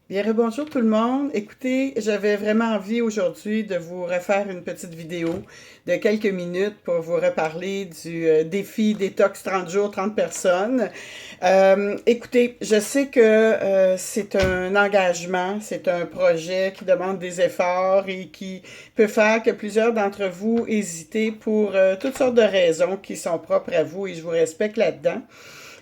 Bien, rebonjour tout le monde. Écoutez, j'avais vraiment envie aujourd'hui de vous refaire une petite vidéo de quelques minutes pour vous reparler du défi détox 30 jours, 30 personnes. Écoutez, je sais que c'est un engagement, c'est un projet qui demande des efforts et qui peut faire que plusieurs d'entre vous hésitez pour toutes sortes de raisons qui sont propres à vous et je vous respecte là-dedans.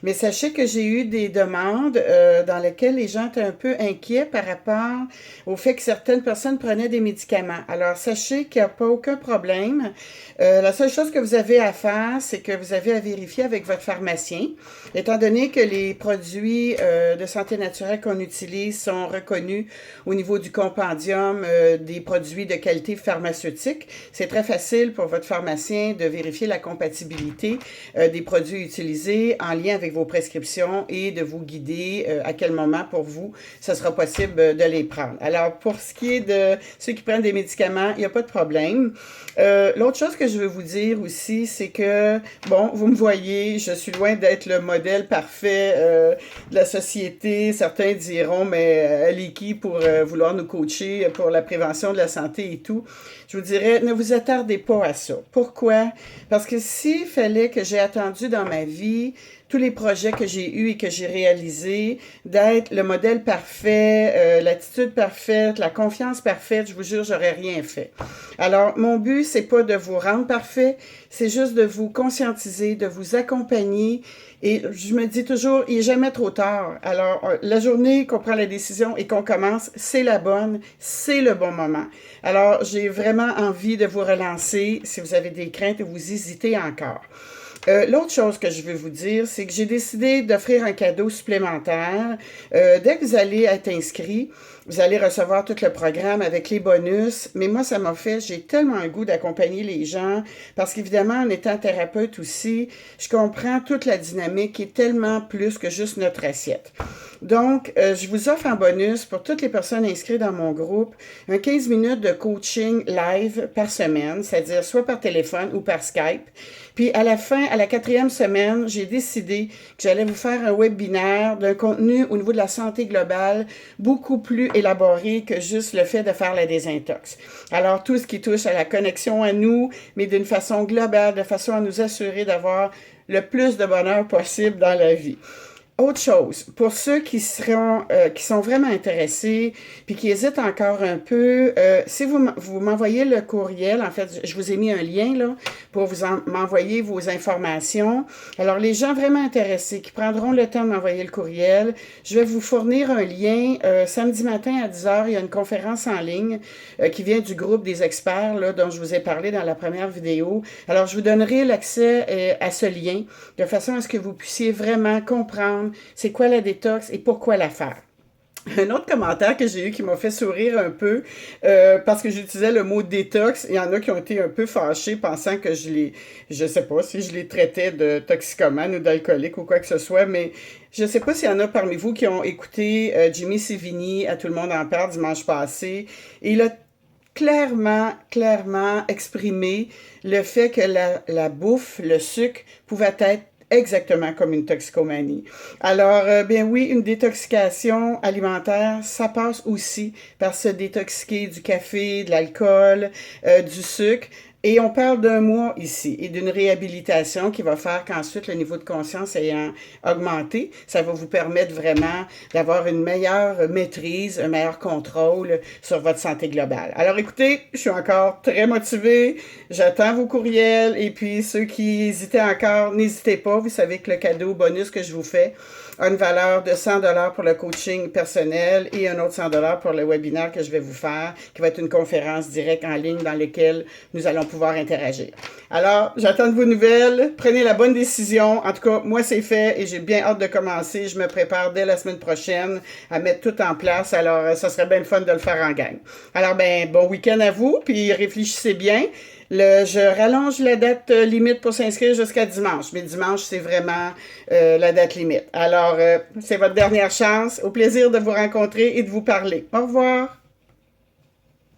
Mais sachez que j'ai eu des demandes dans lesquelles les gens étaient un peu inquiets par rapport au fait que certaines personnes prenaient des médicaments. Alors, sachez qu'il n'y a pas aucun problème. La seule chose que vous avez à faire, c'est que vous avez à vérifier avec votre pharmacien, étant donné que les produits de santé naturelle qu'on utilise sont reconnus au niveau du compendium des produits de qualité pharmaceutique. C'est très facile pour votre pharmacien de vérifier la compatibilité des produits utilisés en lien avec vos prescriptions et de vous guider à quel moment pour vous, ça sera possible de les prendre. Alors, pour ce qui est de ceux qui prennent des médicaments, il n'y a pas de problème. L'autre chose que je veux vous dire aussi, c'est que, bon, vous me voyez, je suis loin d'être le modèle parfait de la société. Certains diront, mais elle est qui pour vouloir nous coacher pour la prévention de la santé et tout? Je vous dirais, ne vous attardez pas à ça. Pourquoi? Parce que s'il fallait que j'ai attendu dans ma vie tous les projets que j'ai eus et que j'ai réalisés, d'être le modèle parfait, l'attitude parfaite, la confiance parfaite, je vous jure, j'aurais rien fait. Alors, mon but, c'est pas de vous rendre parfait, c'est juste de vous conscientiser, de vous accompagner. Et je me dis toujours, il n'est jamais trop tard. Alors, la journée qu'on prend la décision et qu'on commence, c'est la bonne, c'est le bon moment. Alors, j'ai vraiment envie de vous relancer si vous avez des craintes et vous hésitez encore. L'autre chose que je veux vous dire, c'est que j'ai décidé d'offrir un cadeau supplémentaire. Dès que vous allez être inscrit, vous allez recevoir tout le programme avec les bonus. Mais moi, ça m'a fait, j'ai tellement un goût d'accompagner les gens parce qu'évidemment, en étant thérapeute aussi, je comprends toute la dynamique qui est tellement plus que juste notre assiette. Donc, je vous offre en bonus pour toutes les personnes inscrites dans mon groupe un 15 minutes de coaching live par semaine, c'est-à-dire soit par téléphone ou par Skype. Puis à la fin, à la 4e semaine, j'ai décidé que j'allais vous faire un webinaire d'un contenu au niveau de la santé globale beaucoup plus élaboré que juste le fait de faire la désintox. Alors tout ce qui touche à la connexion à nous, mais d'une façon globale, de façon à nous assurer d'avoir le plus de bonheur possible dans la vie. Autre chose, pour ceux qui sont vraiment intéressés puis qui hésitent encore un peu, si vous m'envoyez le courriel, en fait, je vous ai mis un lien là pour m'envoyer vos informations. Alors les gens vraiment intéressés qui prendront le temps de m'envoyer le courriel, je vais vous fournir un lien. Samedi matin à 10 heures, il y a une conférence en ligne qui vient du groupe des experts là, dont je vous ai parlé dans la première vidéo. Alors je vous donnerai l'accès à ce lien de façon à ce que vous puissiez vraiment comprendre c'est quoi la détox et pourquoi la faire. Un autre commentaire que j'ai eu qui m'a fait sourire un peu, parce que j'utilisais le mot détox, il y en a qui ont été un peu fâchés pensant que je sais pas si je les traitais de toxicomane ou d'alcoolique ou quoi que ce soit, mais je sais pas s'il y en a parmi vous qui ont écouté Jimmy Sévigny, à Tout le monde en parle dimanche passé, et il a clairement exprimé le fait que la bouffe, le sucre, pouvait être exactement comme une toxicomanie. Alors, bien oui, une détoxication alimentaire, ça passe aussi par se détoxiquer du café, de l'alcool, du sucre. Et on parle d'un mois ici et d'une réhabilitation qui va faire qu'ensuite, le niveau de conscience ayant augmenté, ça va vous permettre vraiment d'avoir une meilleure maîtrise, un meilleur contrôle sur votre santé globale. Alors écoutez, je suis encore très motivée, j'attends vos courriels et puis ceux qui hésitaient encore, n'hésitez pas, vous savez que le cadeau bonus que je vous fais a une valeur de 100 $ pour le coaching personnel et un autre 100 $ pour le webinaire que je vais vous faire, qui va être une conférence directe en ligne dans laquelle nous allons pouvoir interagir. Alors, j'attends de vos nouvelles. Prenez la bonne décision. En tout cas, moi, c'est fait et j'ai bien hâte de commencer. Je me prépare dès la semaine prochaine à mettre tout en place. Alors, ça serait bien le fun de le faire en gang. Alors, ben, bon week-end à vous, puis réfléchissez bien. Je rallonge la date limite pour s'inscrire jusqu'à dimanche. Mais dimanche, c'est vraiment la date limite. Alors, c'est votre dernière chance. Au plaisir de vous rencontrer et de vous parler. Au revoir.